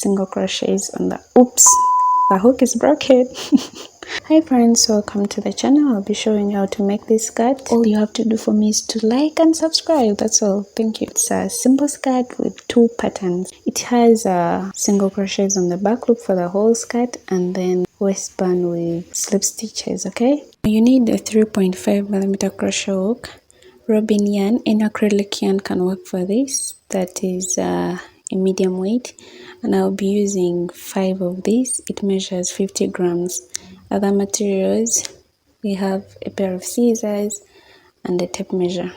single crochets on the hook is broken. Hi friends, welcome to the channel. I'll be showing you how to make this skirt. All you have to do for me is to like and subscribe. That's all. Thank you. It's a simple skirt with two patterns. It has single crochets on the back loop for the whole skirt and then waistband with slip stitches. Okay, you need a 3.5mm crochet hook, robin yarn. Any acrylic yarn can work for this. That is a medium weight, and I'll be using 5 of these. It measures 50 grams. Other materials, we have a pair of scissors and a tape measure.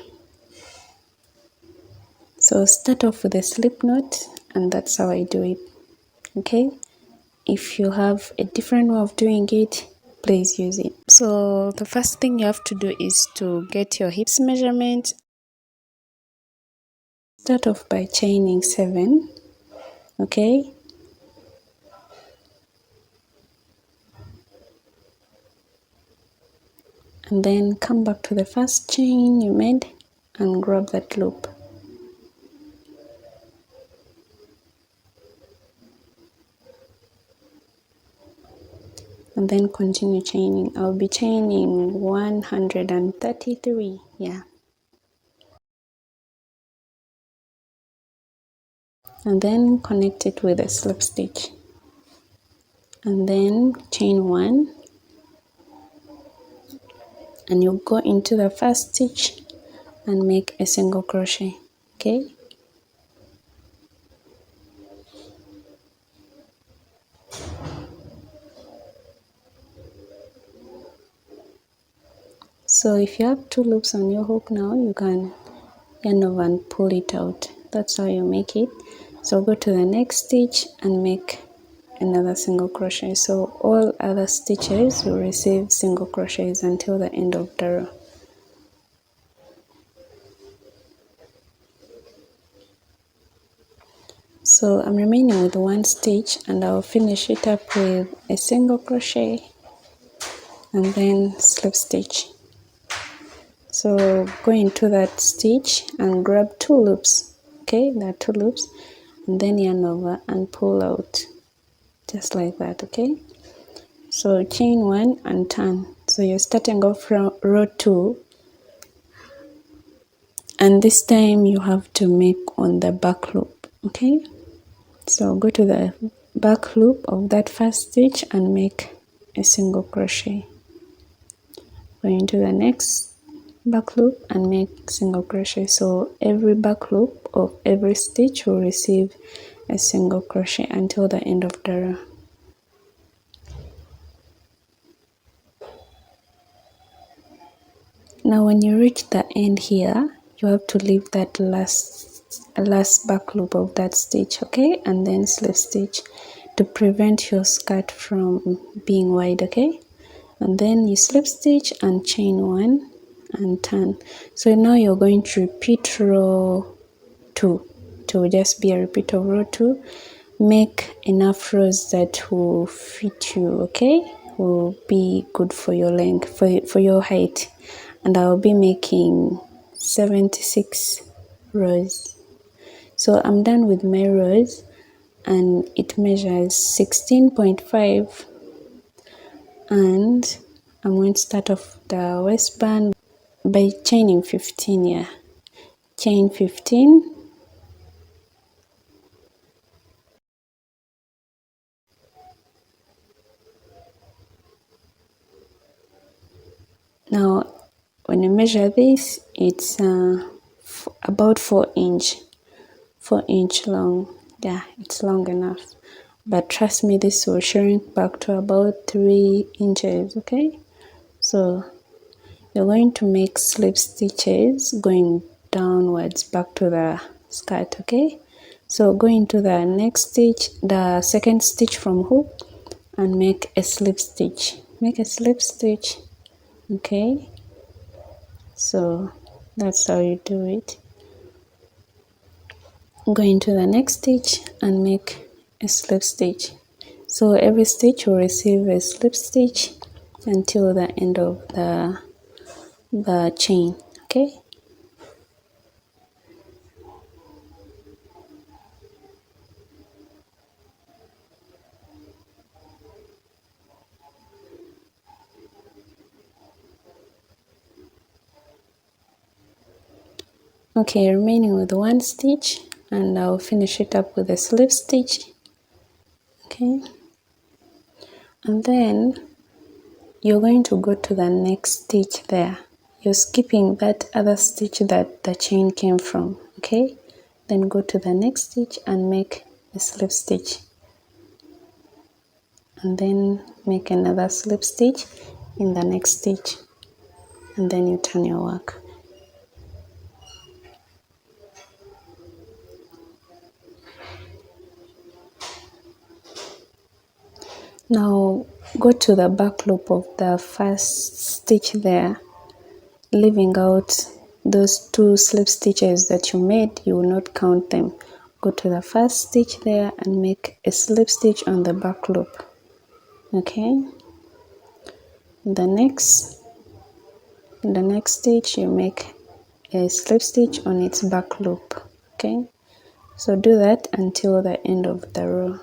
So start off with a slip knot, and that's how I do it. Okay, if you have a different way of doing it, please use it. So the first thing you have to do is to get your hips measurement. Start off by chaining 7. Okay, and then come back to the first chain you made and grab that loop. And then continue chaining. I'll be chaining 133. Yeah. And then connect it with a slip stitch. And then chain 1. And you go into the first stitch and make a single crochet. Okay. So if you have 2 loops on your hook now, you can yarn over and pull it out. That's how you make it. So go to the next stitch and make another single crochet. So all other stitches will receive single crochets until the end of the row. So I'm remaining with 1 stitch, and I'll finish it up with a single crochet and then slip stitch. So go into that stitch and grab 2 loops. Okay, there are 2 loops, and then yarn over and pull out just like that. Okay, so chain 1 and turn. So you're starting off from row 2, and this time you have to make on the back loop. Okay, so go to the back loop of that first stitch and make a single crochet. Go into the next back loop and make single crochet. So every back loop of every stitch will receive a single crochet until the end of the row. Now when you reach the end here, you have to leave that last back loop of that stitch, okay, and then slip stitch to prevent your skirt from being wide. Okay, and then you slip stitch and chain 1 and turn. So now you're going to repeat row 2. It will just be a repeat of row 2. Make enough rows that will fit you, okay, will be good for your length, for your height. And I'll be making 76 rows. So I'm done with my rows, and it measures 16.5, and I'm going to start off the waistband by chaining 15. Yeah, chain 15, now when you measure this, it's about 4 inch long. Yeah, it's long enough, but trust me, this will shrink back to about 3 inches. Okay, so you're going to make slip stitches going downwards back to the skirt. Okay, so go into the next stitch, the second stitch from hook, and make a slip stitch. Make a slip stitch. Okay, so that's how you do it. Go into the next stitch and make a slip stitch. So every stitch will receive a slip stitch until the end of the chain. Okay, Okay, remaining with one stitch, and I'll finish it up with a slip stitch. Okay, and then you're going to go to the next stitch there. You're skipping that other stitch that the chain came from. Okay, then go to the next stitch and make a slip stitch, and then make another slip stitch in the next stitch, and then you turn your work. Now go to the back loop of the first stitch there, leaving out those 2 slip stitches that you made. You will not count them. Go to the first stitch there and make a slip stitch on the back loop. Okay, in the next stitch you make a slip stitch on its back loop. Okay, so do that until the end of the row.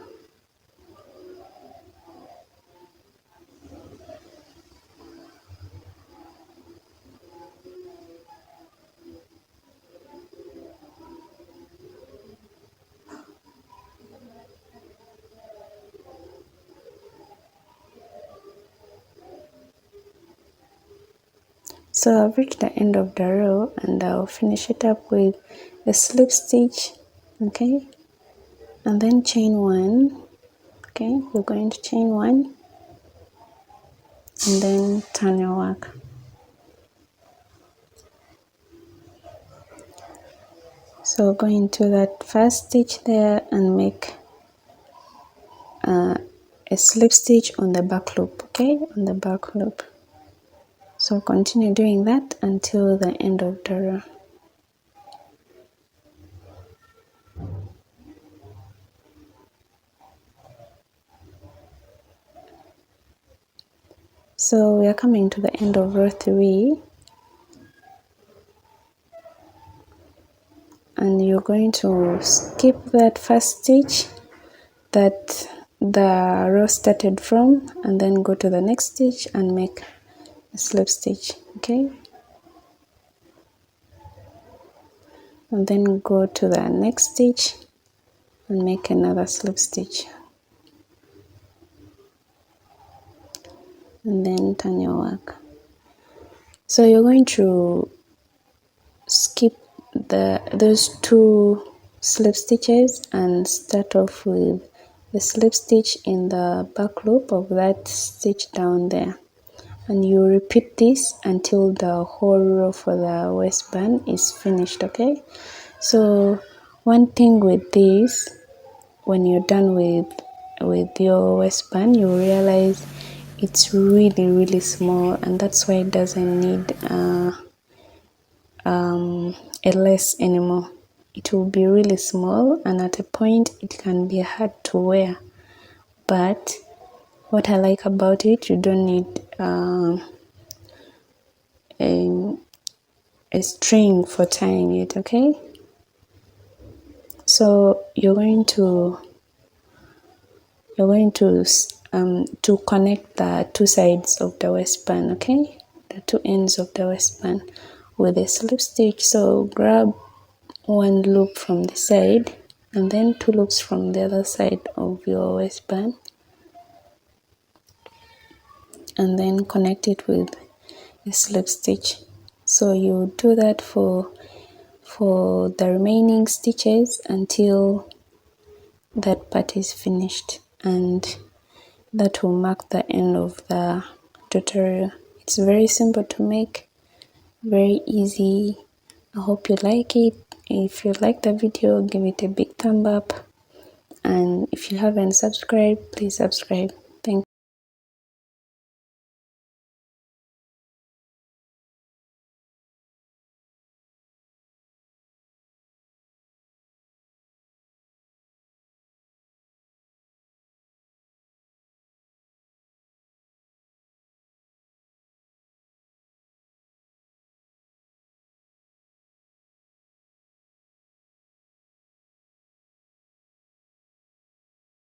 So I've reached the end of the row, and I'll finish it up with a slip stitch. Okay, and then chain 1. Okay, you're going to chain 1 and then turn your work. So go into that first stitch there and make a slip stitch on the back loop. Okay, on the back loop. So continue doing that until the end of the row. So we are coming to the end of row 3, and you're going to skip that first stitch that the row started from, and then go to the next stitch and make a slip stitch. Okay, and then go to the next stitch and make another slip stitch, and then turn your work. So you're going to skip those 2 slip stitches and start off with the slip stitch in the back loop of that stitch down there, and you repeat this until the whole row for the waistband is finished. Okay, so one thing with this, when you're done with your waistband, you realize it's really small, and that's why it doesn't need a lace anymore. It will be really small, and at a point it can be hard to wear. But what I like about it, you don't need a string for tying it. Okay, so you're going to connect the 2 sides of the waistband. Okay, the 2 ends of the waistband with a slip stitch. So grab 1 loop from the side and then 2 loops from the other side of your waistband, and then connect it with a slip stitch. So you do that for the remaining stitches until that part is finished, and that will mark the end of the tutorial. It's very simple to make, very easy. I hope you like it. If you like the video, give it a big thumb up, and if you haven't subscribed, please subscribe.